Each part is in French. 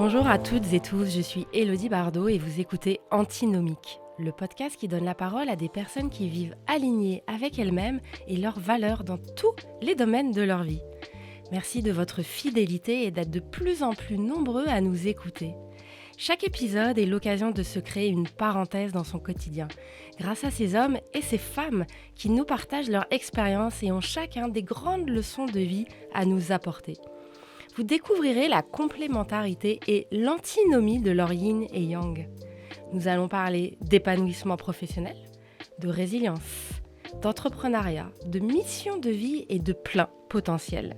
Bonjour à toutes et tous, je suis Élodie Bardot et vous écoutez Antinomique, le podcast qui donne la parole à des personnes qui vivent alignées avec elles-mêmes et leurs valeurs dans tous les domaines de leur vie. Merci de votre fidélité et d'être de plus en plus nombreux à nous écouter. Chaque épisode est l'occasion de se créer une parenthèse dans son quotidien, grâce à ces hommes et ces femmes qui nous partagent leur expérience et ont chacun des grandes leçons de vie à nous apporter. Vous découvrirez la complémentarité et l'antinomie de leur yin et yang. Nous allons parler d'épanouissement professionnel, de résilience, d'entrepreneuriat, de mission de vie et de plein potentiel.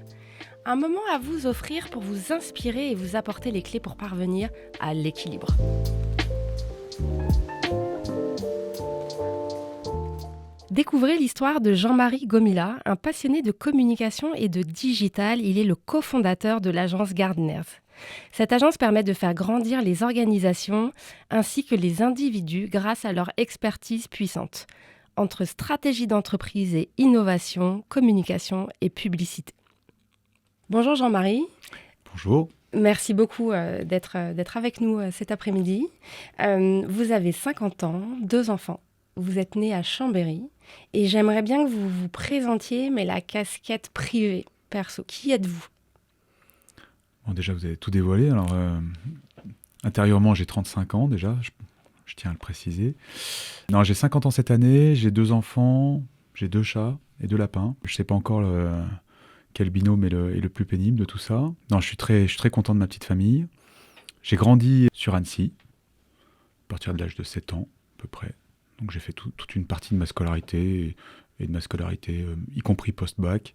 Un moment à vous offrir pour vous inspirer et vous apporter les clés pour parvenir à l'équilibre. Découvrez l'histoire de Jean-Marie Gomila, un passionné de communication et de digital. Il est le cofondateur de l'agence Gardeners. Cette agence permet de faire grandir les organisations ainsi que les individus grâce à leur expertise puissante, entre stratégie d'entreprise et innovation, communication et publicité. Bonjour Jean-Marie. Bonjour. Merci beaucoup d'être avec nous cet après-midi. Vous avez 50 ans, 2 enfants. Vous êtes né à Chambéry et j'aimerais bien que vous vous présentiez, mais la casquette privée, perso. Qui êtes-vous ? Bon, déjà, vous avez tout dévoilé. Alors, intérieurement, j'ai 35 ans déjà, je tiens à le préciser. Non, j'ai 50 ans cette année, j'ai 2 enfants, j'ai 2 chats et 2 lapins. Je ne sais pas encore quel binôme est le plus pénible de tout ça. Non, je suis très content de ma petite famille. J'ai grandi sur Annecy, à partir de l'âge de 7 ans, à peu près. Donc j'ai fait toute une partie de ma scolarité, et de ma scolarité, y compris post-bac,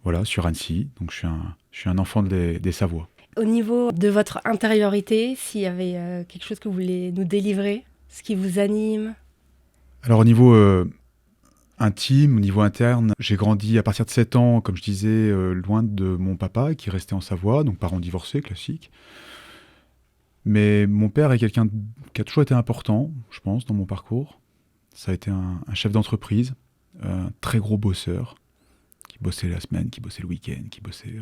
voilà, sur Annecy. Donc je suis un enfant des Savoies. Au niveau de votre intériorité, s'il y avait quelque chose que vous voulez nous délivrer, ce qui vous anime ? Alors au niveau intime, au niveau interne, j'ai grandi à partir de 7 ans, comme je disais, loin de mon papa, qui restait en Savoie, donc parents divorcés, classique. Mais mon père est quelqu'un qui a toujours été important, je pense, dans mon parcours. Ça a été un chef d'entreprise, un très gros bosseur, qui bossait la semaine, qui bossait le week-end, qui bossait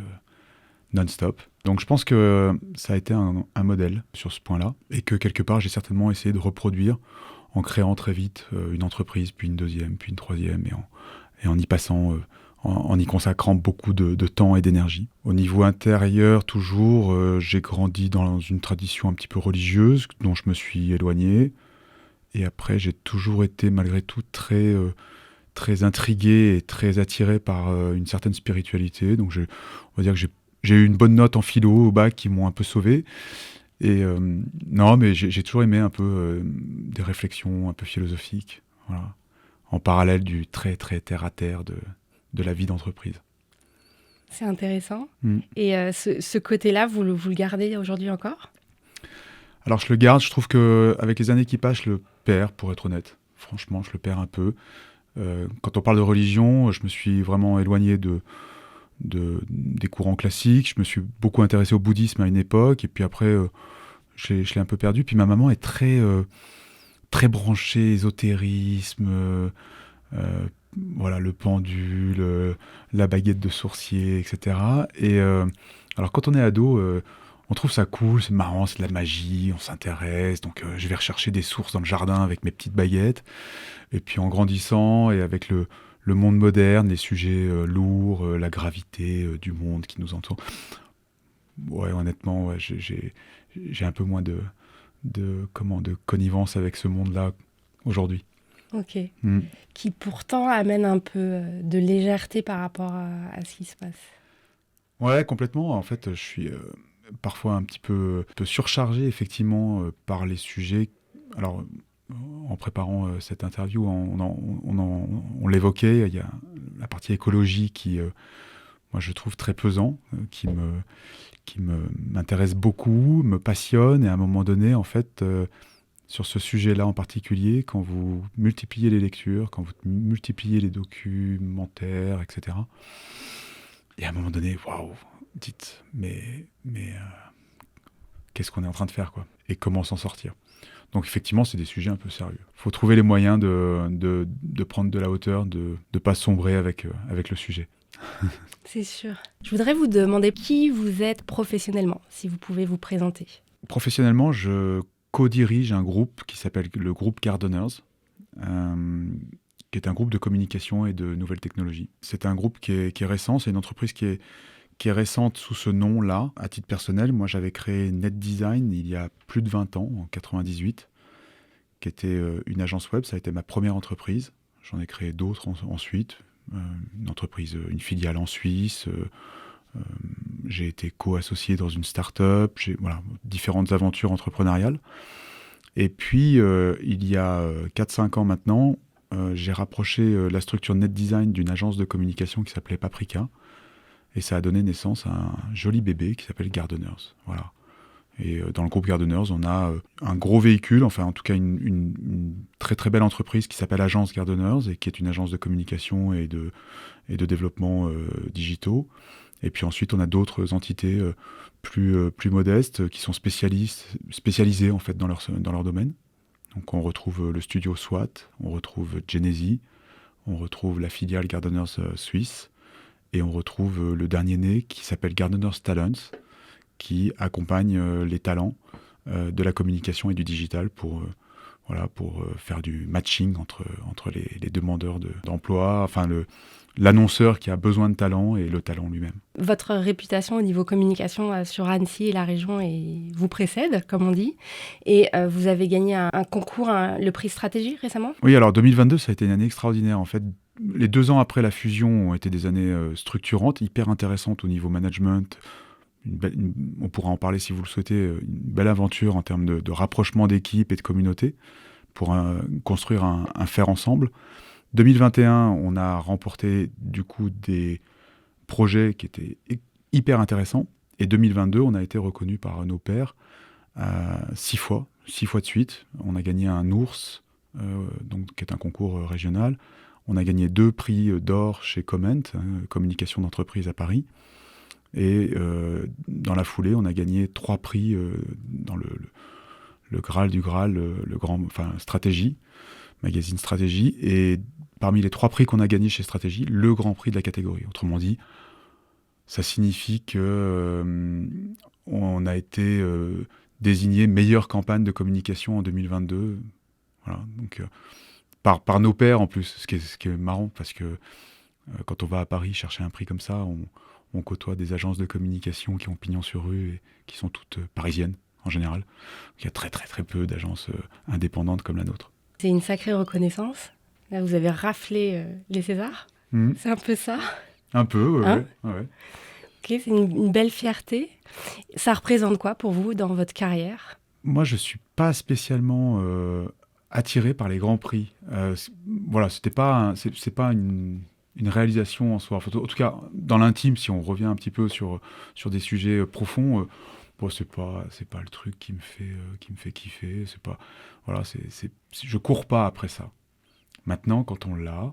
non-stop. Donc je pense que ça a été un modèle sur ce point-là, et que quelque part j'ai certainement essayé de reproduire en créant très vite une entreprise, puis une deuxième, puis une troisième, et en y passant... en y consacrant beaucoup de temps et d'énergie. Au niveau intérieur, toujours, j'ai grandi dans une tradition un petit peu religieuse, dont je me suis éloigné. Et après, j'ai toujours été, malgré tout, très intrigué et très attiré par une certaine spiritualité. Donc, on va dire que j'ai eu une bonne note en philo au bac qui m'ont un peu sauvé. Et non, mais j'ai toujours aimé un peu des réflexions un peu philosophiques, voilà, en parallèle du très terre-à-terre de la vie d'entreprise. C'est intéressant. Et ce côté-là, vous le gardez aujourd'hui encore ? Alors je le garde, je trouve qu'avec les années qui passent, je le perds, pour être honnête. Franchement, je le perds un peu. Quand on parle de religion, je me suis vraiment éloigné des courants classiques. Je me suis beaucoup intéressé au bouddhisme à une époque, et puis après, je l'ai un peu perdu. Puis ma maman est très branchée ésotérisme, voilà, le pendule, la baguette de sourcier, etc. Et alors quand on est ado, on trouve ça cool, c'est marrant, c'est de la magie, on s'intéresse, donc je vais rechercher des sources dans le jardin avec mes petites baguettes. Et puis en grandissant et avec le monde moderne, les sujets lourds, la gravité du monde qui nous entoure, ouais, honnêtement, ouais, j'ai un peu moins de connivence avec ce monde-là aujourd'hui. Ok. Qui pourtant amène un peu de légèreté par rapport à ce qui se passe. Ouais, complètement. En fait, je suis parfois un petit peu surchargé, effectivement, par les sujets. Alors, en préparant cette interview, on l'évoquait, il y a la partie écologie qui, moi, je trouve très pesant, qui m'intéresse beaucoup, me passionne, et à un moment donné, en fait... sur ce sujet-là en particulier, quand vous multipliez les lectures, quand vous multipliez les documentaires, etc. Et à un moment donné, waouh, dites, mais qu'est-ce qu'on est en train de faire, quoi, et comment s'en sortir. Donc effectivement, c'est des sujets un peu sérieux. Il faut trouver les moyens de prendre de la hauteur, de ne pas sombrer avec le sujet. C'est sûr. Je voudrais vous demander qui vous êtes professionnellement, si vous pouvez vous présenter. Professionnellement, je co-dirige un groupe qui s'appelle le groupe Gardeners, qui est un groupe de communication et de nouvelles technologies. C'est un groupe qui est récent, c'est une entreprise qui est récente sous ce nom-là. À titre personnel, moi j'avais créé Net Design il y a plus de 20 ans, en 98, qui était une agence web, ça a été ma première entreprise. J'en ai créé d'autres ensuite, une filiale en Suisse, j'ai été co-associé dans une start-up, différentes aventures entrepreneuriales. Et puis, il y a 4-5 ans maintenant, j'ai rapproché la structure Net Design d'une agence de communication qui s'appelait Paprika. Et ça a donné naissance à un joli bébé qui s'appelle Gardeners. Voilà. Et dans le groupe Gardeners, on a un gros véhicule, enfin en tout cas une très très belle entreprise qui s'appelle Agence Gardeners et qui est une agence de communication et de développement digitaux. Et puis ensuite, on a d'autres entités plus modestes qui sont spécialisées en fait dans leur domaine. Donc on retrouve le studio SWAT, on retrouve Genesi, on retrouve la filiale Gardeners Suisse et on retrouve le dernier né qui s'appelle Gardeners Talents, qui accompagne les talents de la communication et du digital pour faire du matching entre les demandeurs d'emploi, enfin l'annonceur qui a besoin de talent et le talent lui-même. Votre réputation au niveau communication sur Annecy et la région vous précède, comme on dit, et vous avez gagné un concours, le prix Stratégie récemment ? Oui, alors 2022, ça a été une année extraordinaire. En fait, les 2 ans après la fusion ont été des années structurantes, hyper intéressantes au niveau management. On pourra en parler si vous le souhaitez, une belle aventure en termes de rapprochement d'équipes et de communauté pour construire un faire ensemble. 2021, on a remporté du coup des projets qui étaient hyper intéressants. Et 2022, on a été reconnu par nos pairs 6 fois de suite. On a gagné un ours, qui est un concours régional. On a gagné 2 prix d'or chez Comment, communication d'entreprise à Paris. Et dans la foulée, on a gagné 3 prix dans le Graal du Graal, Stratégie, magazine Stratégie. Et parmi les 3 prix qu'on a gagnés chez Stratégie, le grand prix de la catégorie. Autrement dit, ça signifie qu'on a été désigné meilleure campagne de communication en 2022. Voilà, donc par nos pairs en plus, ce qui est marrant, parce que quand on va à Paris chercher un prix comme ça, on côtoie des agences de communication qui ont pignon sur rue et qui sont toutes parisiennes en général. Il y a très très très peu d'agences indépendantes comme la nôtre. C'est une sacrée reconnaissance. Là, vous avez raflé les Césars. C'est un peu ça. Un peu, hein ouais. Ok, c'est une belle fierté. Ça représente quoi pour vous dans votre carrière ? Moi, je ne suis pas spécialement attiré par les grands prix. C'est pas une réalisation en soi. En tout cas, dans l'intime, si on revient un petit peu sur des sujets profonds, c'est pas le truc qui me fait kiffer. C'est pas, je cours pas après ça. Maintenant, quand on l'a,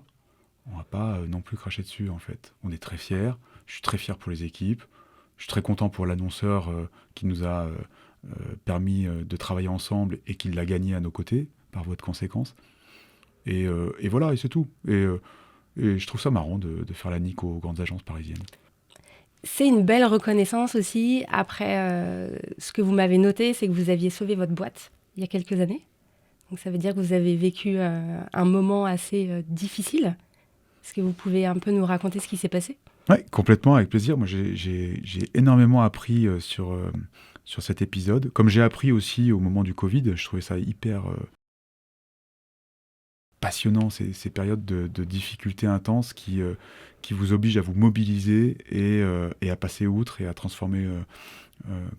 on va pas non plus cracher dessus, en fait. On est très fiers. Je suis très fier pour les équipes. Je suis très content pour l'annonceur qui nous a permis de travailler ensemble et qui l'a gagné à nos côtés, par voie de conséquence. Et voilà, et c'est tout. Et je trouve ça marrant de faire la nique aux grandes agences parisiennes. C'est une belle reconnaissance aussi. Après, ce que vous m'avez noté, c'est que vous aviez sauvé votre boîte il y a quelques années. Donc ça veut dire que vous avez vécu un moment assez difficile. Est-ce que vous pouvez un peu nous raconter ce qui s'est passé ? Oui, complètement, avec plaisir. Moi, j'ai énormément appris sur cet épisode. Comme j'ai appris aussi au moment du Covid, je trouvais ça hyper passionnant, ces périodes de difficultés intenses qui vous obligent à vous mobiliser et à passer outre et à transformer,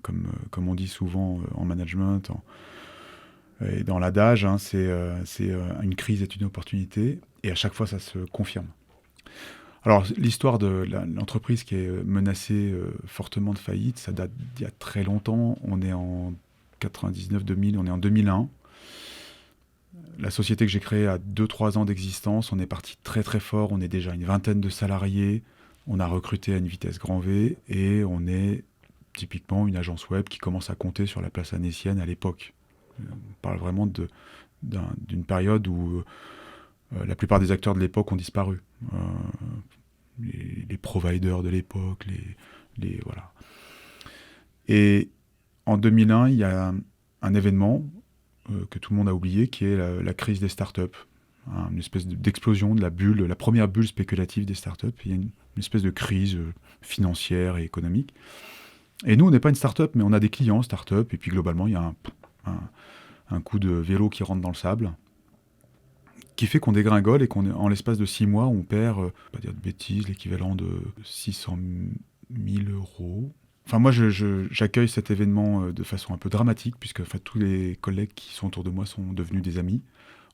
comme on dit souvent en management, et dans l'adage, c'est une crise est une opportunité, et à chaque fois ça se confirme. Alors l'histoire de l'entreprise qui est menacée fortement de faillite, ça date d'il y a très longtemps. On est en 99-2000, on est en 2001. La société que j'ai créée a 2-3 ans d'existence. On est parti très très fort. On est déjà une 20aine de salariés. On a recruté à une vitesse grand V et on est typiquement une agence web qui commence à compter sur la place annécienne à l'époque. On parle vraiment d'une période où la plupart des acteurs de l'époque ont disparu. Les providers de l'époque, voilà. Et en 2001, il y a un événement que tout le monde a oublié, qui est la crise des startups. Une espèce d'explosion de la bulle, la première bulle spéculative des startups. Il y a une espèce de crise financière et économique. Et nous, on n'est pas une startup, mais on a des clients startup. Et puis globalement, il y a un coup de vélo qui rentre dans le sable, qui fait qu'on dégringole et en l'espace de 6 mois, on perd, pas dire de bêtises, l'équivalent de 600 000 euros. Enfin, moi, j'accueille cet événement de façon un peu dramatique, puisque tous les collègues qui sont autour de moi sont devenus des amis.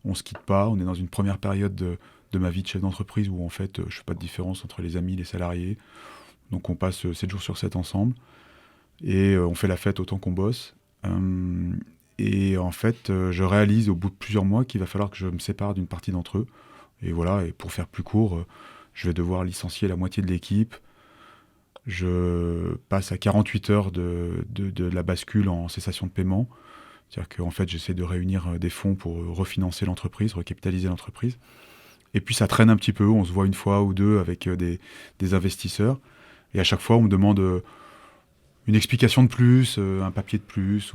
On ne se quitte pas, on est dans une première période de ma vie de chef d'entreprise où en fait je ne fais pas de différence entre les amis et les salariés. Donc on passe 7 jours sur 7 ensemble et on fait la fête autant qu'on bosse. Et en fait je réalise au bout de plusieurs mois qu'il va falloir que je me sépare d'une partie d'entre eux. Et voilà, et pour faire plus court, je vais devoir licencier la moitié de l'équipe. Je passe à 48 heures de la bascule en cessation de paiement. C'est-à-dire qu'en fait, j'essaie de réunir des fonds pour refinancer l'entreprise, recapitaliser l'entreprise. Et puis, ça traîne un petit peu. On se voit une fois ou deux avec des investisseurs. Et à chaque fois, on me demande une explication de plus, un papier de plus.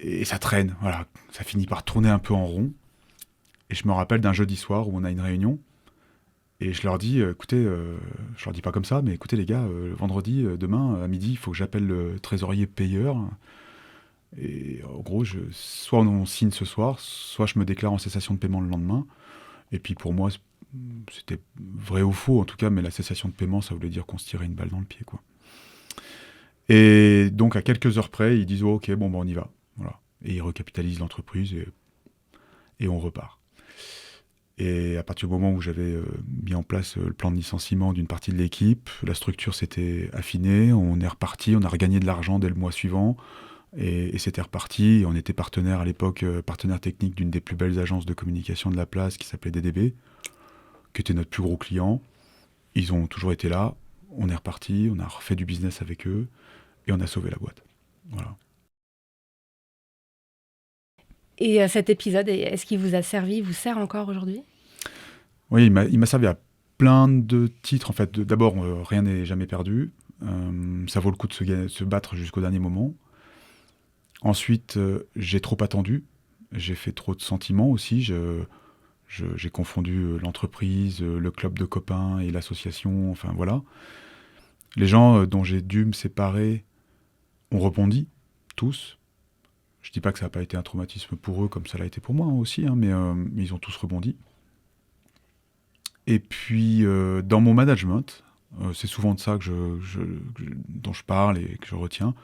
Et ça traîne. Voilà. Ça finit par tourner un peu en rond. Et je me rappelle d'un jeudi soir où on a une réunion. Et je leur dis, écoutez, je leur dis pas comme ça, mais écoutez les gars, vendredi, demain, à midi, il faut que j'appelle le trésorier payeur. Et en gros, soit on signe ce soir, soit je me déclare en cessation de paiement le lendemain. Et puis pour moi, c'était vrai ou faux en tout cas, mais la cessation de paiement, ça voulait dire qu'on se tirait une balle dans le pied, quoi. Et donc à quelques heures près, ils disent ok, bon, on y va. Voilà. Et ils recapitalisent l'entreprise et on repart. Et à partir du moment où j'avais mis en place le plan de licenciement d'une partie de l'équipe, la structure s'était affinée, on est reparti, on a regagné de l'argent dès le mois suivant. Et c'était reparti. On était partenaire à l'époque, partenaire technique d'une des plus belles agences de communication de la place qui s'appelait DDB, qui était notre plus gros client. Ils ont toujours été là. On est reparti, on a refait du business avec eux et on a sauvé la boîte. Voilà. Et cet épisode, est-ce qu'il vous a servi, vous sert encore aujourd'hui ? Oui, il m'a servi à plein de titres. En fait, d'abord, rien n'est jamais perdu. Ça vaut le coup de se battre jusqu'au dernier moment. Ensuite, j'ai trop attendu, j'ai fait trop de sentiments aussi, j'ai confondu l'entreprise, le club de copains et l'association, enfin voilà. Les gens dont j'ai dû me séparer ont rebondi, tous. Je dis pas que ça n'a pas été un traumatisme pour eux comme ça l'a été pour moi aussi, mais ils ont tous rebondi. Et puis, dans mon management, c'est souvent de ça dont je parle et que je retiens,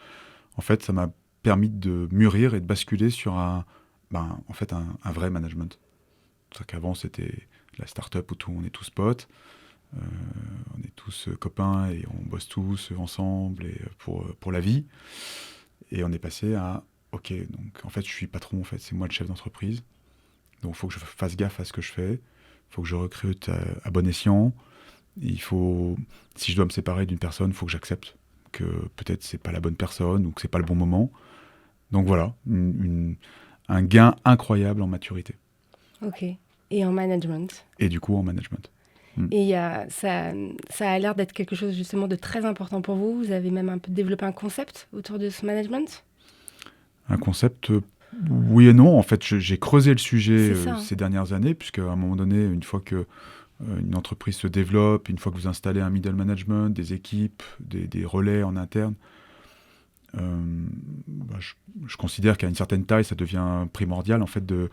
en fait, ça m'a permis de mûrir et de basculer sur en fait un vrai management. C'est-à-dire qu'avant, c'était la start-up où on est tous potes, on est tous copains et on bosse tous ensemble et pour la vie. Et on est passé à, ok, donc en fait, je suis patron, en fait, c'est moi le chef d'entreprise. Donc, il faut que je fasse gaffe à ce que je fais. Il faut que je recrute à bon escient. Si je dois me séparer d'une personne, il faut que j'accepte que peut-être c'est pas la bonne personne ou que c'est pas le bon moment. Donc voilà, un gain incroyable en maturité. Ok. Et en management ? Et du coup, en management. Et ça a l'air d'être quelque chose justement de très important pour vous. Vous avez même un peu développé un concept autour de ce management ? Un concept, oui et non. En fait, j'ai creusé le sujet ça, ces dernières années, puisque à un moment donné, une fois que une entreprise se développe, une fois que vous installez un middle management, des équipes, des relais en interne, je considère qu'à une certaine taille, ça devient primordial en fait de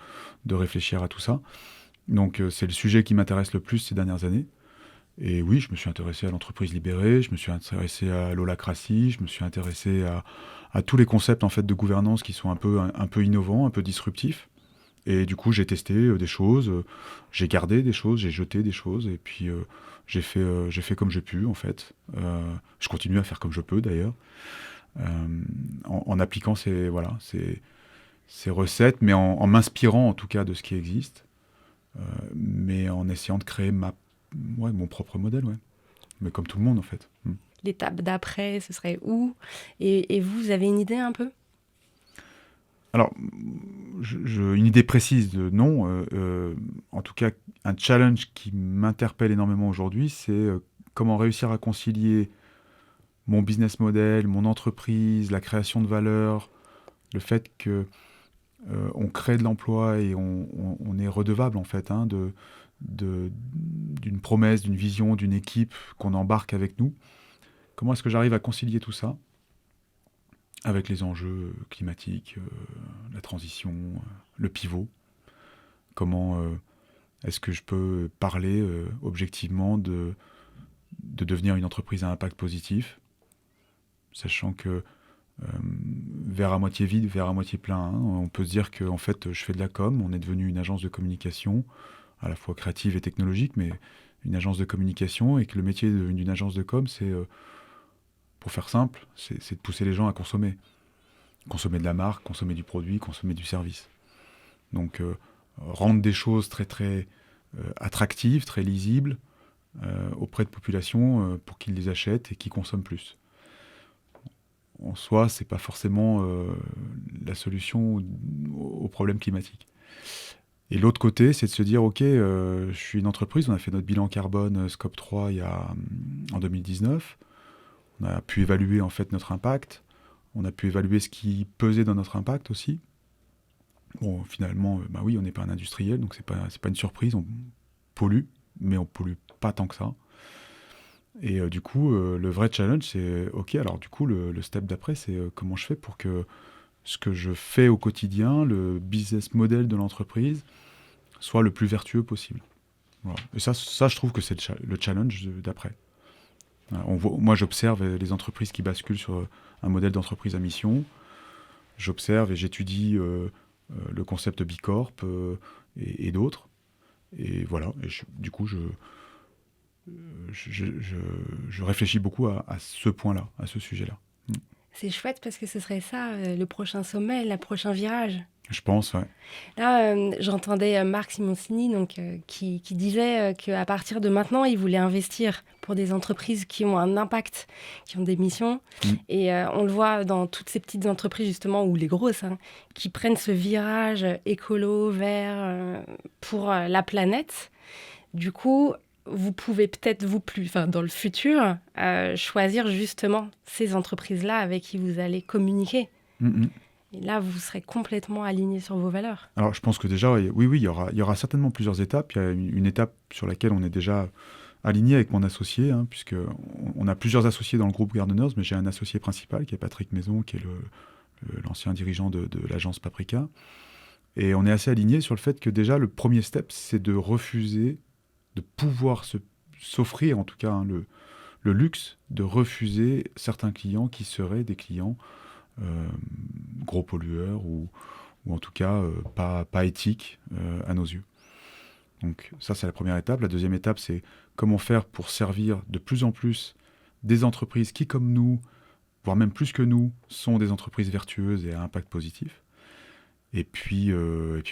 réfléchir à tout ça. Donc c'est le sujet qui m'intéresse le plus ces dernières années. Et oui, je me suis intéressé à l'entreprise libérée, je me suis intéressé à l'holacratie, je me suis intéressé à tous les concepts en fait de gouvernance qui sont un peu innovants, un peu disruptifs. Et du coup, j'ai testé des choses, j'ai gardé des choses, j'ai jeté des choses, et puis j'ai fait comme j'ai pu en fait. Je continue à faire comme je peux d'ailleurs. En appliquant ces recettes, mais en m'inspirant en tout cas de ce qui existe, mais en essayant de créer mon propre modèle, ouais. Mais comme tout le monde en fait. l'étape d'après, ce serait où? Et vous avez une idée un peu? Alors, une idée précise de non. En tout cas, un challenge qui m'interpelle énormément aujourd'hui, c'est comment réussir à concilier mon business model, mon entreprise, la création de valeur, le fait que on crée de l'emploi et on est redevable en fait d'une promesse, d'une vision, d'une équipe qu'on embarque avec nous. Comment est-ce que j'arrive à concilier tout ça avec les enjeux climatiques, la transition, le pivot? Comment est-ce que je peux parler objectivement de devenir une entreprise à impact positif, sachant que verre à moitié vide, verre à moitié plein, hein. On peut se dire que en fait, je fais de la com, on est devenu une agence de communication, à la fois créative et technologique, mais une agence de communication, et que le métier d'une agence de com, c'est, pour faire simple, c'est de pousser les gens à consommer. Consommer de la marque, consommer du produit, consommer du service. Donc, rendre des choses très très attractives, très lisibles, auprès de populations pour qu'ils les achètent et qu'ils consomment plus. En soi, c'est pas forcément la solution au problème climatique. Et l'autre côté, c'est de se dire, ok, je suis une entreprise, on a fait notre bilan carbone Scope 3 en 2019, on a pu évaluer en fait notre impact, on a pu évaluer ce qui pesait dans notre impact aussi. Bon, finalement, bah oui, on n'est pas un industriel, donc c'est pas une surprise, on pollue, mais on pollue pas tant que ça. Et du coup, le vrai challenge, c'est, ok, alors du coup, le step d'après, c'est comment je fais pour que ce que je fais au quotidien, le business model de l'entreprise, soit le plus vertueux possible. Voilà. Et ça, je trouve que c'est le challenge d'après. Voilà, moi, j'observe les entreprises qui basculent sur un modèle d'entreprise à mission. J'observe et j'étudie le concept B Corp et d'autres. Et voilà. Et du coup, je réfléchis beaucoup à ce point-là, à ce sujet-là. C'est chouette parce que ce serait ça, le prochain sommet, le prochain virage. Je pense, ouais. Là, j'entendais Marc Simoncini qui disait qu'à partir de maintenant, il voulait investir pour des entreprises qui ont un impact, qui ont des missions. Et on le voit dans toutes ces petites entreprises, justement, ou les grosses, hein, qui prennent ce virage écolo, vert, pour la planète. Du coup, vous pouvez peut-être, dans le futur, choisir justement ces entreprises-là avec qui vous allez communiquer. Et là, vous serez complètement aligné sur vos valeurs. Alors, je pense que déjà, oui, il y aura certainement plusieurs étapes. Il y a une étape sur laquelle on est déjà aligné avec mon associé, hein, puisqu'on a plusieurs associés dans le groupe Gardeners, mais j'ai un associé principal qui est Patrick Maison, qui est l'ancien dirigeant de l'agence Paprika. Et on est assez aligné sur le fait que déjà, le premier step, c'est de refuser, de pouvoir s'offrir, en tout cas, hein, le luxe de refuser certains clients qui seraient des clients gros pollueurs ou en tout cas pas éthiques à nos yeux. Donc ça, c'est la première étape. La deuxième étape, c'est comment faire pour servir de plus en plus des entreprises qui, comme nous, voire même plus que nous, sont des entreprises vertueuses et à impact positif. Et puis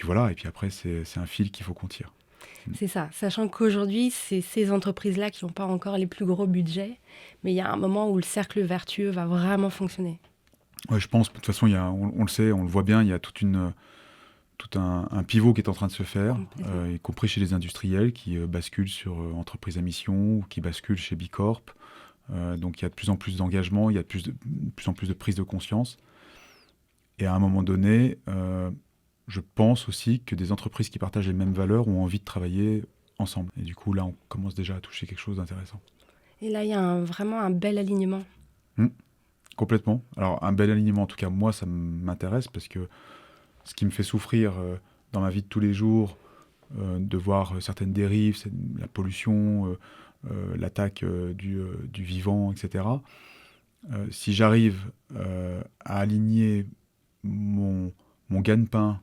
voilà, et puis après, c'est un fil qu'il faut qu'on tire. C'est ça, sachant qu'aujourd'hui, c'est ces entreprises-là qui n'ont pas encore les plus gros budgets, mais il y a un moment où le cercle vertueux va vraiment fonctionner. Ouais, je pense, de toute façon, on le sait, on le voit bien, il y a tout un pivot qui est en train de se faire, y compris chez les industriels qui basculent sur entreprises à mission ou qui basculent chez B Corp. Donc il y a de plus en plus d'engagement, il y a de plus en plus de prise de conscience. Et à un moment donné, je pense aussi que des entreprises qui partagent les mêmes valeurs ont envie de travailler ensemble. Et du coup, là, on commence déjà à toucher quelque chose d'intéressant. Et là, il y a vraiment un bel alignement. Complètement. Alors, un bel alignement, en tout cas, moi, ça m'intéresse parce que ce qui me fait souffrir dans ma vie de tous les jours, de voir certaines dérives, la pollution, l'attaque du vivant, etc. Si j'arrive à aligner mon gagne-pain,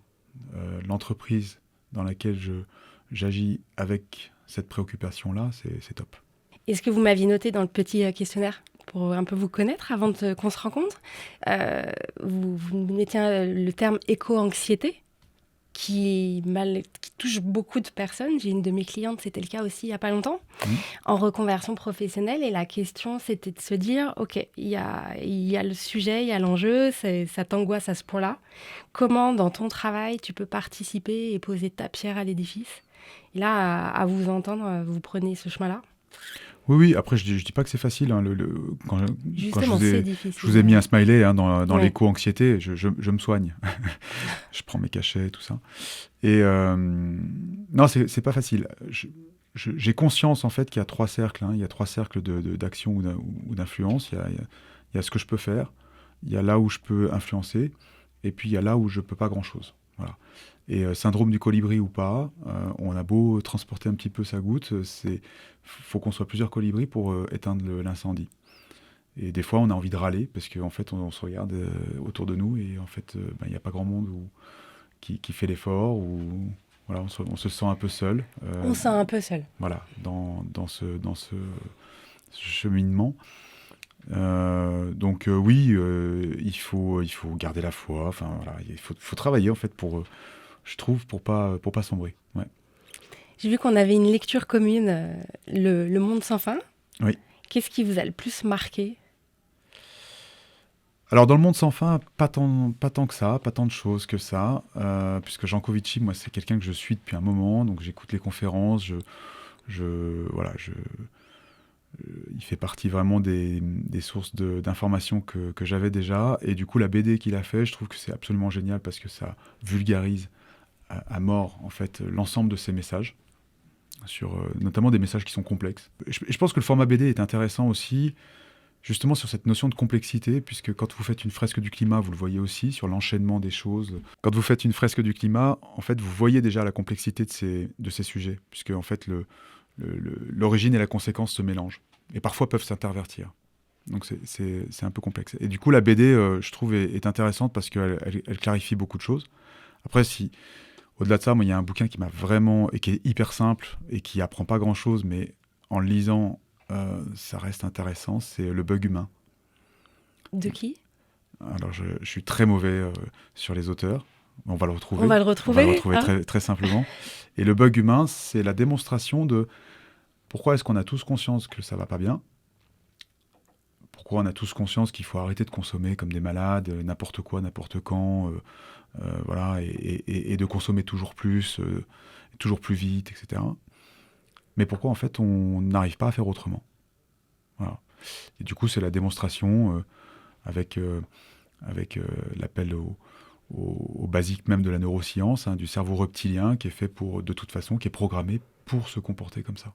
l'entreprise dans laquelle j'agis avec cette préoccupation-là, c'est top. Est-ce que vous m'aviez noté dans le petit questionnaire pour un peu vous connaître avant qu'on se rencontre, vous mettiez le terme éco-anxiété. qui touche beaucoup de personnes. J'ai une de mes clientes, c'était le cas aussi il n'y a pas longtemps, en reconversion professionnelle. Et la question, c'était de se dire, OK, il y a le sujet, il y a l'enjeu, ça t'angoisse à ce point-là. Comment, dans ton travail, tu peux participer et poser ta pierre à l'édifice ? Et là, à vous entendre, vous prenez ce chemin-là ? Oui, après, je dis pas que c'est facile. Hein, quand Justement, c'est difficile. Je vous ai mis un smiley hein, dans Ouais. l'éco-anxiété, je me soigne. Je prends mes cachets, tout ça. Et non, c'est pas facile. J'ai conscience, en fait, qu'il y a 3 cercles. Hein. Il y a 3 cercles d'action ou d'influence. Il y a ce que je peux faire, il y a là où je peux influencer, et puis il y a là où je peux pas grand-chose. Voilà. Et syndrome du colibri ou pas, on a beau transporter un petit peu sa goutte, faut qu'on soit plusieurs colibris pour éteindre l'incendie. Et des fois, on a envie de râler parce qu'en fait, on se regarde autour de nous et en fait, il n'y a pas grand monde qui fait l'effort ou voilà, on se sent un peu seul. On se sent un peu seul. Voilà, dans ce cheminement. Donc oui, il faut garder la foi. Enfin voilà, il faut travailler en fait je trouve, pour pas sombrer. Ouais. J'ai vu qu'on avait une lecture commune, le Monde sans fin. Oui. Qu'est-ce qui vous a le plus marqué ? Alors dans le Monde sans fin, pas tant que ça, pas tant de choses que ça, puisque Jean Covici, moi c'est quelqu'un que je suis depuis un moment, donc j'écoute les conférences, il fait partie vraiment des sources d'informations que j'avais déjà, et du coup la BD qu'il a fait, je trouve que c'est absolument génial parce que ça vulgarise à mort en fait l'ensemble de ses messages, notamment des messages qui sont complexes. Je pense que le format BD est intéressant aussi, justement sur cette notion de complexité, puisque quand vous faites une fresque du climat, vous le voyez aussi, sur l'enchaînement des choses. Quand vous faites une fresque du climat, en fait, vous voyez déjà la complexité de ces sujets, puisque en fait, l'origine et la conséquence se mélangent, et parfois peuvent s'intervertir. Donc c'est un peu complexe. Et du coup, la BD, je trouve, est intéressante parce qu'elle clarifie beaucoup de choses. Après, au-delà de ça, moi, il y a un bouquin qui m'a vraiment, et qui est hyper simple, et qui apprend pas grand-chose, mais en le lisant, ça reste intéressant, c'est Le Bug Humain. De qui ? Alors, je suis très mauvais sur les auteurs. On va le retrouver. On va le retrouver très, très simplement. Et Le Bug Humain, c'est la démonstration de pourquoi est-ce qu'on a tous conscience que ça va pas bien, pourquoi on a tous conscience qu'il faut arrêter de consommer comme des malades, n'importe quoi, n'importe quand, voilà, et de consommer toujours plus vite, etc. Mais pourquoi en fait on n'arrive pas à faire autrement. Voilà. Et du coup, c'est la démonstration avec l'appel au basique même de la neuroscience, hein, du cerveau reptilien qui est fait de toute façon, qui est programmé pour se comporter comme ça.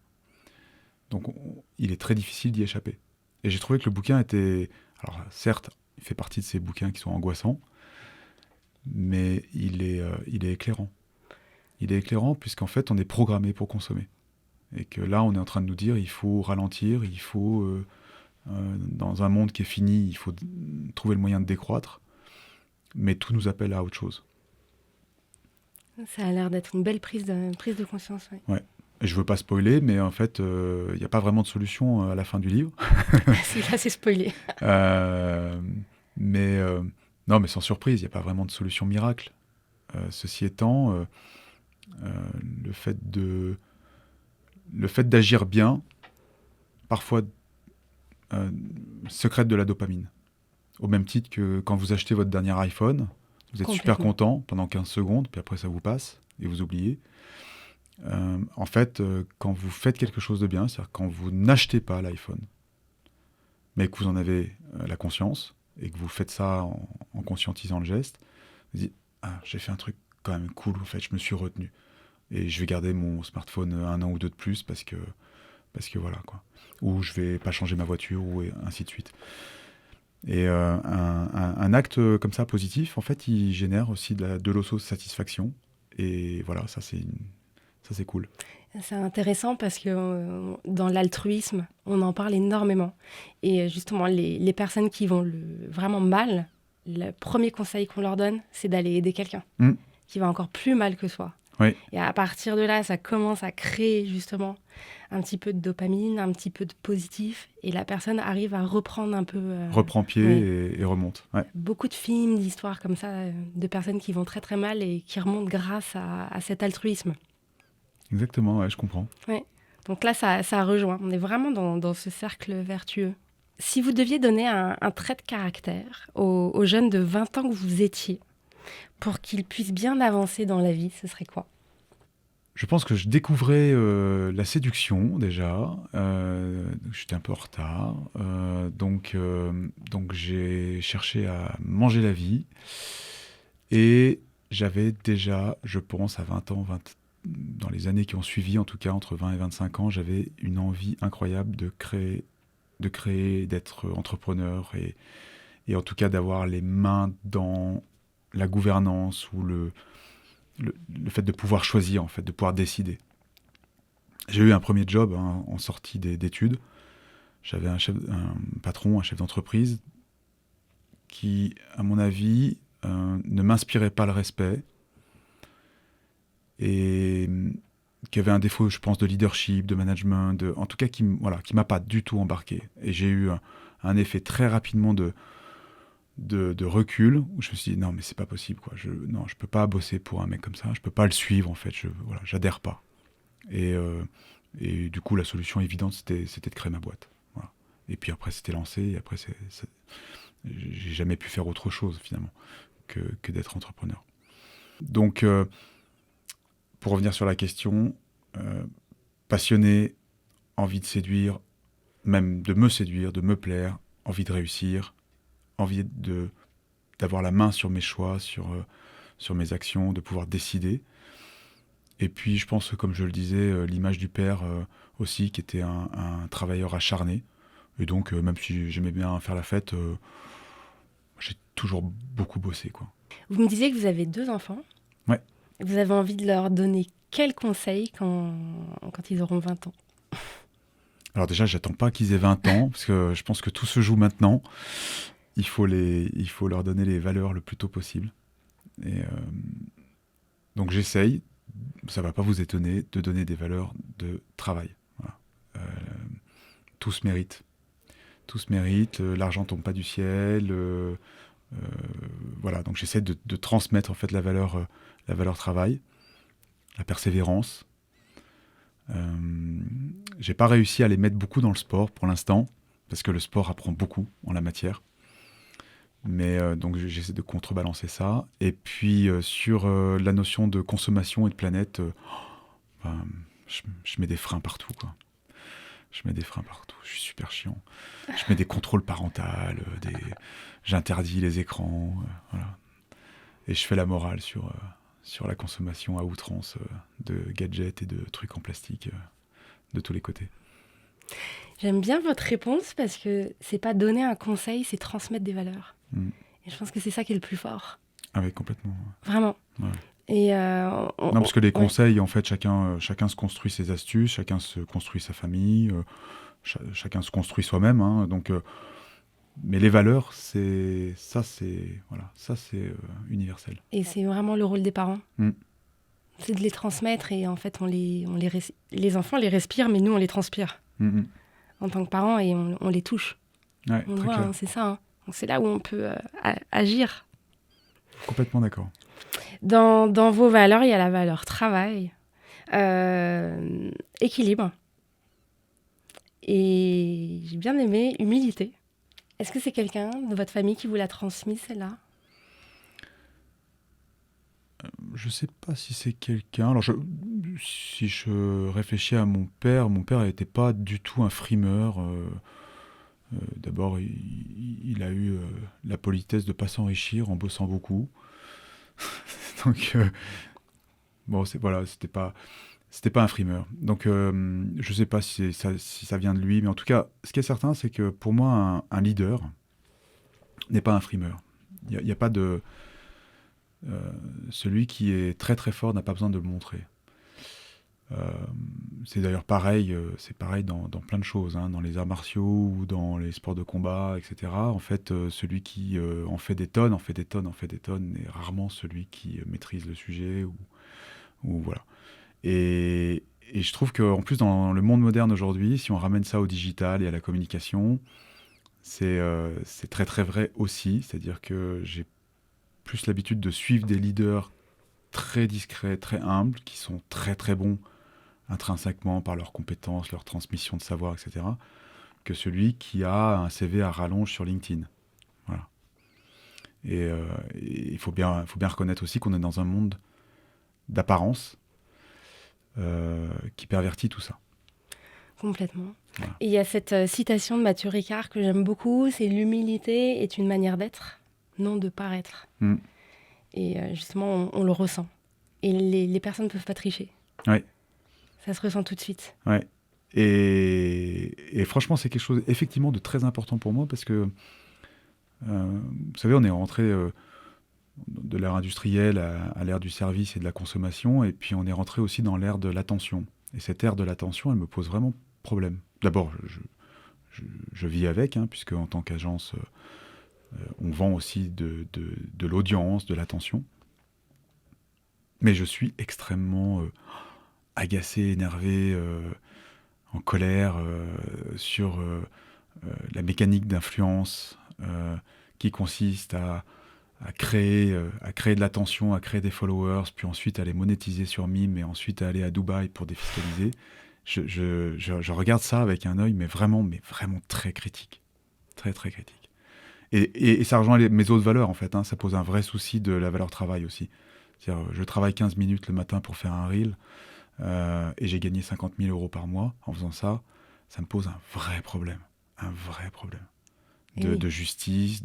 Donc il est très difficile d'y échapper. Et j'ai trouvé que le bouquin était... Alors certes, il fait partie de ces bouquins qui sont angoissants, mais il est éclairant. Il est éclairant puisqu'en fait on est programmé pour consommer. Et que là on est en train de nous dire il faut ralentir, il faut... dans un monde qui est fini, il faut trouver le moyen de décroître, mais tout nous appelle à autre chose. Ça a l'air d'être une belle prise de conscience. Ouais. Ouais. Et je veux pas spoiler, mais en fait, il n'y a pas vraiment de solution à la fin du livre. Là, c'est spoilé. Non, mais sans surprise, il n'y a pas vraiment de solution miracle. Ceci étant, le fait d'agir bien, parfois secrète de la dopamine. Au même titre que quand vous achetez votre dernier iPhone, vous êtes super content pendant 15 secondes, puis après ça vous passe et vous oubliez. En fait, quand vous faites quelque chose de bien, c'est-à-dire quand vous n'achetez pas l'iPhone, mais que vous en avez la conscience, et que vous faites ça en conscientisant le geste, vous dites « Ah, j'ai fait un truc quand même cool, en fait, je me suis retenu. Et je vais garder mon smartphone 1 an ou 2 de plus parce que voilà, quoi. Ou je vais pas changer ma voiture, ou ainsi de suite. » Et un acte comme ça, positif, en fait, il génère aussi de l'autosatisfaction. Et voilà, ça c'est cool. C'est intéressant parce que dans l'altruisme, on en parle énormément. Et justement, les personnes qui vont vraiment mal, le premier conseil qu'on leur donne, c'est d'aller aider quelqu'un qui va encore plus mal que soi. Oui, Et à partir de là, ça commence à créer justement un petit peu de dopamine, un petit peu de positif, et la personne arrive à reprendre un peu. reprend pied Oui. et remonte. Ouais, Beaucoup de films, d'histoires comme ça, de personnes qui vont très très mal et qui remontent grâce à cet altruisme. exactement, ouais, je comprends. Ouais. Donc là, ça rejoint. On est vraiment dans ce cercle vertueux. Si vous deviez donner un trait de caractère aux jeunes de 20 ans que vous étiez, pour qu'ils puissent bien avancer dans la vie, ce serait quoi? Je pense que je découvrais la séduction déjà. J'étais un peu en retard. Donc j'ai cherché à manger la vie. Et j'avais déjà, je pense, à 20 ans, dans les années qui ont suivi, en tout cas entre 20 et 25 ans, j'avais une envie incroyable de créer, d'être entrepreneur et en tout cas d'avoir les mains dans la gouvernance ou le fait de pouvoir choisir, en fait, de pouvoir décider. J'ai eu un premier job en sortie d'études. J'avais un patron, un chef d'entreprise qui, à mon avis, ne m'inspirait pas le respect et qui avait un défaut, je pense, de leadership, de management, en tout cas qui m'a pas du tout embarqué. Et j'ai eu un effet très rapidement de recul où je me suis dit non mais c'est pas possible quoi. Non, je peux pas bosser pour un mec comme ça, je peux pas le suivre en fait. Voilà, j'adhère pas. Et, euh, et du coup la solution évidente c'était de créer ma boîte. Voilà. Et puis après c'était lancé et après j'ai jamais pu faire autre chose finalement que d'être entrepreneur. Donc pour revenir sur la question, euh, passionné, envie de séduire, même de me séduire, de me plaire, envie de réussir, envie d'avoir la main sur mes choix, sur mes actions, de pouvoir décider. Et puis je pense, comme je le disais, l'image du père aussi, qui était un travailleur acharné. Et donc, même si j'aimais bien faire la fête, j'ai toujours beaucoup bossé, quoi. Vous me disiez que vous avez 2 enfants. Ouais. Vous avez envie de leur donner quels conseils quand ils auront 20 ans? Alors déjà, j'attends pas qu'ils aient 20 ans, parce que je pense que tout se joue maintenant. Il faut leur donner les valeurs le plus tôt possible. Et donc j'essaye, ça va pas vous étonner, de donner des valeurs de travail. Voilà. Tout se mérite. Tout se mérite, l'argent tombe pas du ciel. Euh, voilà, donc j'essaie de transmettre en fait la valeur travail, la persévérance. J'ai pas réussi à les mettre beaucoup dans le sport pour l'instant, parce que le sport apprend beaucoup en la matière. Mais donc j'essaie de contrebalancer ça. Et puis sur la notion de consommation et de planète, ben, je mets des freins partout, quoi. Je mets des freins partout. Je suis super chiant. Je mets des contrôles parentaux, j'interdis les écrans, voilà. Et je fais la morale sur la consommation à outrance de gadgets et de trucs en plastique de tous les côtés. J'aime bien votre réponse parce que c'est pas donner un conseil, c'est transmettre des valeurs. Mm. Et je pense que c'est ça qui est le plus fort. Ah oui, complètement. Vraiment. Ouais. Et Non, parce que les conseils, en fait, chacun se construit ses astuces, chacun se construit sa famille, chacun se construit soi-même. Hein, donc, mais les valeurs, voilà, ça c'est universel. Et c'est vraiment le rôle des parents. Mm. C'est de les transmettre et en fait, les enfants les respirent, mais nous, on les transpire Mm, mm. en tant que parents et on les touche. Ouais, On le très voit, clair. hein, c'est ça. Hein. Donc c'est là où on peut agir. Complètement d'accord. Dans vos valeurs, il y a la valeur travail, équilibre et j'ai bien aimé humilité. Est-ce que c'est quelqu'un de votre famille qui vous l'a transmis, celle-là? Je sais pas si c'est quelqu'un. Alors, si je réfléchis à mon père n'était pas du tout un frimeur. D'abord, il a eu la politesse de pas s'enrichir en bossant beaucoup. Donc, bon, voilà, c'était pas un frimeur. Donc, je sais pas si ça vient de lui, mais en tout cas, ce qui est certain, c'est que pour moi, un leader n'est pas un frimeur. Il y a pas de celui qui est très très fort n'a pas besoin de le montrer. C'est d'ailleurs pareil, c'est pareil dans plein de choses, hein, dans les arts martiaux ou dans les sports de combat, etc. En fait, celui qui en fait des tonnes, et rarement celui qui maîtrise le sujet Ou voilà. Et je trouve qu'en plus, dans le monde moderne aujourd'hui, si on ramène ça au digital et à la communication, c'est très très vrai aussi. C'est-à-dire que j'ai plus l'habitude de suivre des leaders très discrets, très humbles, qui sont très très bons intrinsèquement par leurs compétences, leur transmission de savoir, etc., que celui qui a un CV à rallonge sur LinkedIn. Voilà. Et il faut bien reconnaître aussi qu'on est dans un monde d'apparence qui pervertit tout ça. Complètement. Voilà. Et il y a cette citation de Mathieu Ricard que j'aime beaucoup, c'est l'humilité est une manière d'être, non de paraître. Et justement, on le ressent. Et les personnes ne peuvent pas tricher. Ouais. Ça se ressent tout de suite. Ouais. Et franchement, c'est quelque chose effectivement de très important pour moi parce que, vous savez, on est rentré de l'ère industrielle à l'ère du service et de la consommation, et puis on est rentré aussi dans l'ère de l'attention. Et cette ère de l'attention, elle me pose vraiment problème. D'abord, je vis avec, puisque en tant qu'agence, on vend aussi de l'audience, de l'attention. Mais je suis extrêmement agacé, énervé, en colère sur la mécanique d'influence qui consiste à créer de l'attention, à créer des followers, puis ensuite à les monétiser sur Mime et ensuite à aller à Dubaï pour défiscaliser. Je regarde ça avec un œil mais vraiment très critique. Très, très critique. Et ça rejoint mes autres valeurs, en fait. Ça pose un vrai souci de la valeur travail aussi. C'est-à-dire, je travaille 15 minutes le matin pour faire un reel et j'ai gagné 50 000 euros par mois en faisant ça. Ça me pose un vrai problème. Un vrai problème. De justice,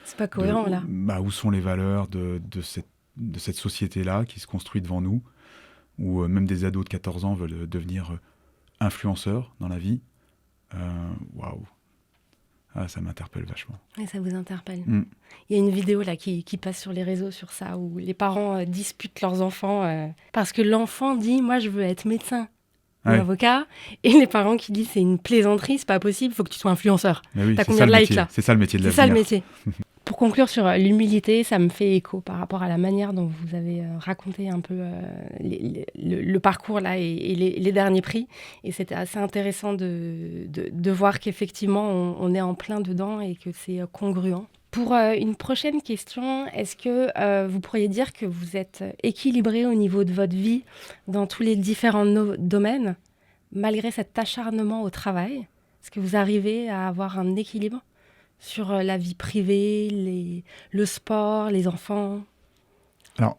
c'est pas cohérent, là. Où sont les valeurs de cette société-là qui se construit devant nous, où même des ados de 14 ans veulent devenir influenceurs dans la vie. Waouh. Ah, ça m'interpelle vachement. Et ça vous interpelle. Il y a une vidéo là qui passe sur les réseaux sur ça, où les parents disputent leurs enfants parce que l'enfant dit « moi je veux être médecin ». Avocat, et les parents qui disent c'est une plaisanterie, c'est pas possible, il faut que tu sois influenceur. Oui, t'as combien de likes là? C'est ça le métier de l'avenir. C'est ça le métier. Pour conclure sur l'humilité, ça me fait écho par rapport à la manière dont vous avez raconté un peu le parcours là et les derniers prix. Et c'était assez intéressant de voir qu'effectivement on est en plein dedans et que c'est congruent. Pour une prochaine question, est-ce que vous pourriez dire que vous êtes équilibré au niveau de votre vie dans tous les différents domaines, malgré cet acharnement au travail? Est-ce que vous arrivez à avoir un équilibre sur la vie privée, le sport, les enfants? Alors,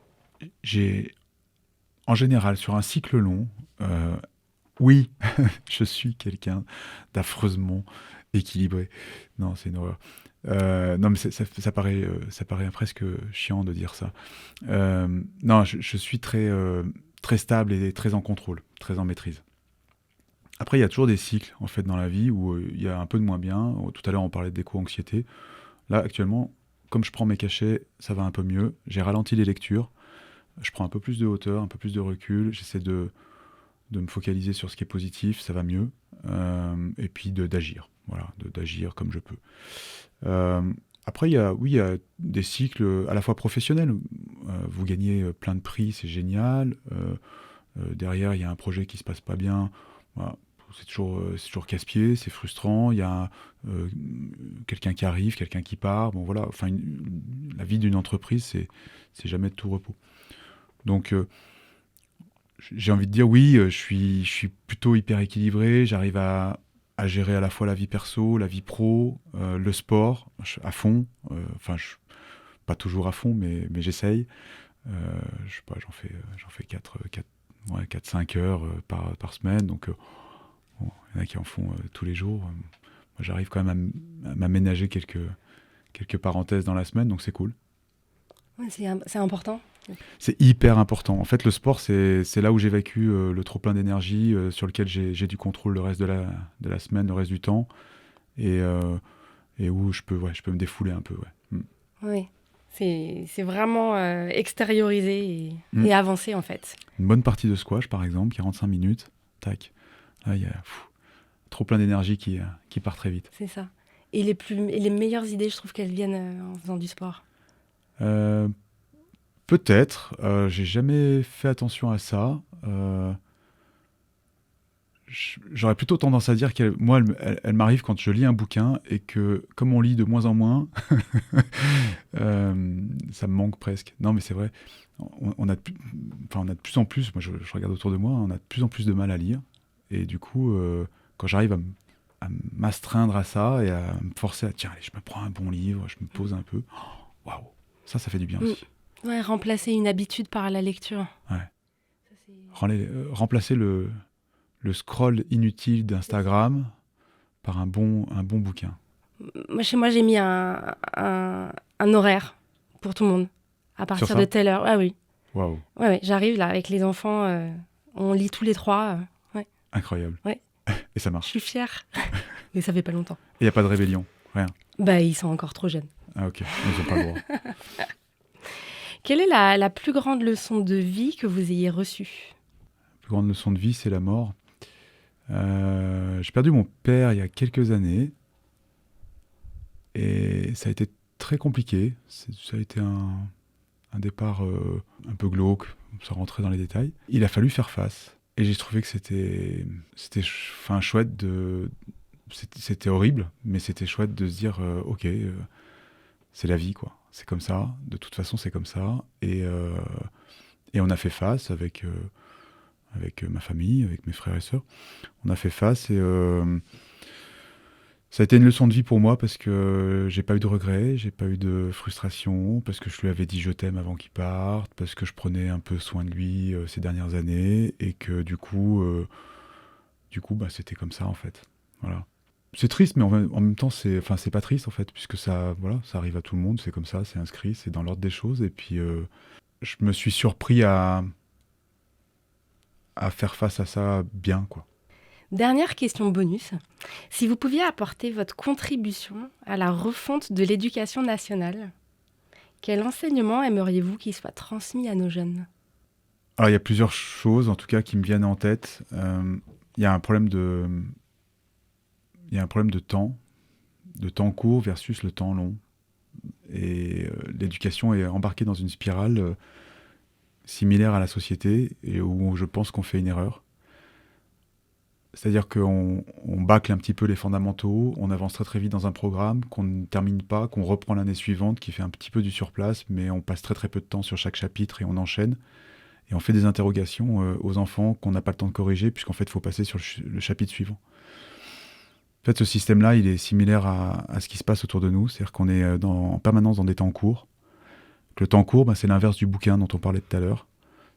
en général, sur un cycle long, oui, je suis quelqu'un d'affreusement équilibré. Non, c'est une horreur. Non, mais ça paraît presque chiant de dire ça. Non, je suis très, très stable et très en contrôle, très en maîtrise. Après, il y a toujours des cycles, en fait, dans la vie où il y a un peu de moins bien. Tout à l'heure, on parlait d'éco-anxiété. Là, actuellement, comme je prends mes cachets, ça va un peu mieux. J'ai ralenti les lectures. Je prends un peu plus de hauteur, un peu plus de recul. J'essaie de me focaliser sur ce qui est positif, ça va mieux. Et puis d'agir. Voilà, d'agir comme je peux. Après, il y a des cycles à la fois professionnels. Vous gagnez plein de prix, c'est génial. Derrière, il y a un projet qui ne se passe pas bien. Voilà. C'est toujours casse-pied, c'est frustrant. Il y a quelqu'un qui arrive, quelqu'un qui part. Bon, voilà. Enfin, la vie d'une entreprise, c'est jamais de tout repos. Donc, j'ai envie de dire oui, je suis plutôt hyper équilibré. J'arrive à gérer à la fois la vie perso, la vie pro, le sport à fond. Pas toujours à fond, mais j'essaye. Je sais pas, j'en fais 4-5 heures par semaine. Donc, il y en a qui en font tous les jours. Moi, j'arrive quand même à m'aménager quelques parenthèses dans la semaine, donc c'est cool. Ouais, c'est important. C'est hyper important. En fait, le sport, c'est là où j'évacue le trop-plein d'énergie, sur lequel j'ai du contrôle le reste de la semaine, le reste du temps, et où je peux me défouler un peu. Ouais. Oui, c'est vraiment extérioriser et avancer, en fait. Une bonne partie de squash, par exemple, 45 minutes, tac. Là, il y a trop plein d'énergie qui part très vite. C'est ça. Et les meilleures idées, je trouve qu'elles viennent en faisant du sport. Peut-être. J'ai jamais fait attention à ça. J'aurais plutôt tendance à dire qu'elle m'arrive quand je lis un bouquin et que, comme on lit de moins en moins, ça me manque presque. Non, mais c'est vrai. On a de plus en plus, moi je regarde autour de moi, on a de plus en plus de mal à lire. Et du coup, quand j'arrive à m'astreindre à ça et à me forcer à, tiens, allez, je me prends un bon livre, je me pose un peu, waouh, ça fait du bien aussi. Ouais, remplacer une habitude par la lecture. Ouais. Remplacer le scroll inutile d'Instagram par un bon bouquin. Moi, chez moi, j'ai mis un horaire pour tout le monde. À partir de telle heure. Ah oui. Waouh. Ouais, j'arrive là avec les enfants. On lit tous les 3. Ouais. Incroyable. Ouais. Et ça marche. Je suis fière. Mais ça fait pas longtemps. Et il n'y a pas de rébellion, rien. Ils sont encore trop jeunes. Ah ok, ils n'ont pas le droit. Quelle est la plus grande leçon de vie que vous ayez reçue ? La plus grande leçon de vie, c'est la mort. J'ai perdu mon père il y a quelques années. Et ça a été très compliqué. Ça a été un départ un peu glauque, sans rentrer dans les détails. Il a fallu faire face. Et j'ai trouvé que c'était chouette c'était horrible, mais c'était chouette de se dire, ok, c'est la vie, quoi. C'est comme ça. De toute façon, c'est comme ça. Et on a fait face avec ma famille, avec mes frères et sœurs. On a fait face et ça a été une leçon de vie pour moi parce que j'ai pas eu de regrets, j'ai pas eu de frustration, parce que je lui avais dit je t'aime avant qu'il parte, parce que je prenais un peu soin de lui ces dernières années et que du coup, c'était comme ça en fait. Voilà. C'est triste, mais en même temps, c'est pas triste en fait, puisque ça arrive à tout le monde, c'est comme ça, c'est inscrit, c'est dans l'ordre des choses. Et puis, je me suis surpris à faire face à ça bien, quoi. Dernière question bonus. Si vous pouviez apporter votre contribution à la refonte de l'éducation nationale, quel enseignement aimeriez-vous qu'il soit transmis à nos jeunes ? Alors, il y a plusieurs choses, en tout cas, qui me viennent en tête. Il y a un problème de temps court versus le temps long. Et l'éducation est embarquée dans une spirale similaire à la société et où je pense qu'on fait une erreur. C'est-à-dire qu'on bâcle un petit peu les fondamentaux, on avance très très vite dans un programme, qu'on ne termine pas, qu'on reprend l'année suivante, qui fait un petit peu du surplace, mais on passe très très peu de temps sur chaque chapitre et on enchaîne. Et on fait des interrogations aux enfants qu'on n'a pas le temps de corriger, puisqu'en fait, il faut passer sur le chapitre suivant. En fait, ce système-là, il est similaire à ce qui se passe autour de nous, c'est-à-dire qu'on est en permanence dans des temps courts. Le temps court, c'est l'inverse du bouquin dont on parlait tout à l'heure.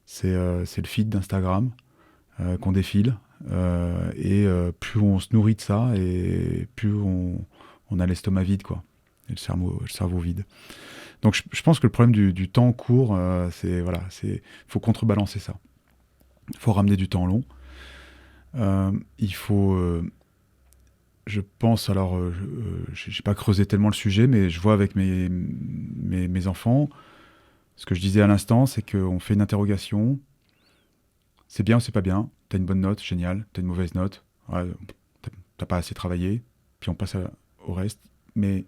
C'est le feed d'Instagram qu'on défile. Et plus on se nourrit de ça, et plus on a l'estomac vide, quoi. Et le cerveau vide. Donc je pense que le problème du temps court, faut contrebalancer ça. Il faut ramener du temps long. Il faut... je pense, alors, je n'ai pas creusé tellement le sujet, mais je vois avec mes enfants, ce que je disais à l'instant, c'est qu'on fait une interrogation. C'est bien ou c'est pas bien? T'as une bonne note, génial. T'as une mauvaise note, ouais, t'as pas assez travaillé. Puis on passe au reste. Mais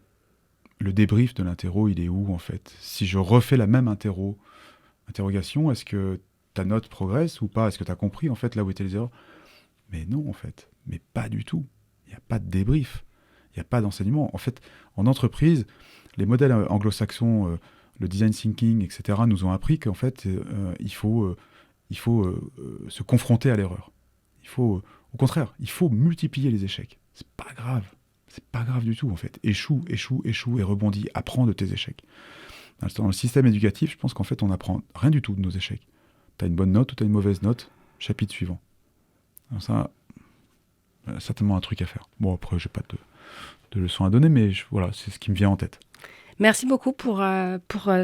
le débrief de l'interro, il est où en fait? Si je refais la même interrogation, est-ce que ta note progresse ou pas? Est-ce que t'as compris en fait là où étaient les erreurs? Mais non en fait, mais pas du tout. Il n'y a pas de débrief, il n'y a pas d'enseignement. En fait, en entreprise, les modèles anglo-saxons, le design thinking, etc., nous ont appris qu'en fait, il faut se confronter à l'erreur. Au contraire, il faut multiplier les échecs. C'est pas grave. C'est pas grave du tout, en fait. Échoue et rebondis. Apprends de tes échecs. Dans le système éducatif, je pense qu'en fait, on n'apprend rien du tout de nos échecs. Tu as une bonne note ou tu as une mauvaise note, chapitre suivant. Alors ça, certainement un truc à faire. Bon, après, j'ai pas de leçons à donner, mais voilà, c'est ce qui me vient en tête. Merci beaucoup pour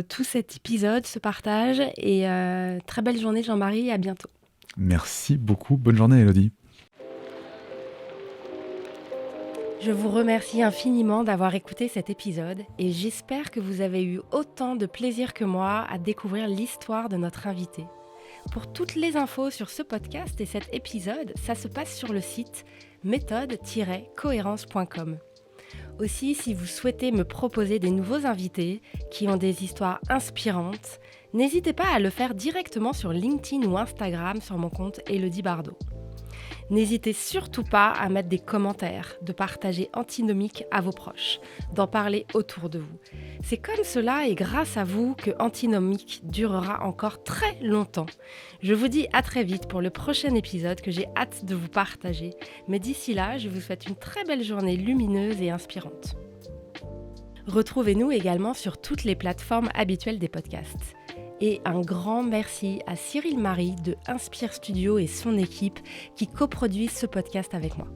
tout cet épisode, ce partage, et très belle journée Jean-Marie, à bientôt. Merci beaucoup, bonne journée Élodie. Je vous remercie infiniment d'avoir écouté cet épisode et j'espère que vous avez eu autant de plaisir que moi à découvrir l'histoire de notre invité. Pour toutes les infos sur ce podcast et cet épisode, ça se passe sur le site méthode-cohérence.com. Aussi, si vous souhaitez me proposer des nouveaux invités qui ont des histoires inspirantes, N'hésitez pas à le faire directement sur LinkedIn ou Instagram sur mon compte Elodie Bardot. N'hésitez surtout pas à mettre des commentaires, de partager Antinomique à vos proches, d'en parler autour de vous. C'est comme cela et grâce à vous que Antinomique durera encore très longtemps. Je vous dis à très vite pour le prochain épisode que j'ai hâte de vous partager. Mais d'ici là, je vous souhaite une très belle journée lumineuse et inspirante. Retrouvez-nous également sur toutes les plateformes habituelles des podcasts. Et un grand merci à Cyril Marie de Inspire Studio et son équipe qui coproduisent ce podcast avec moi.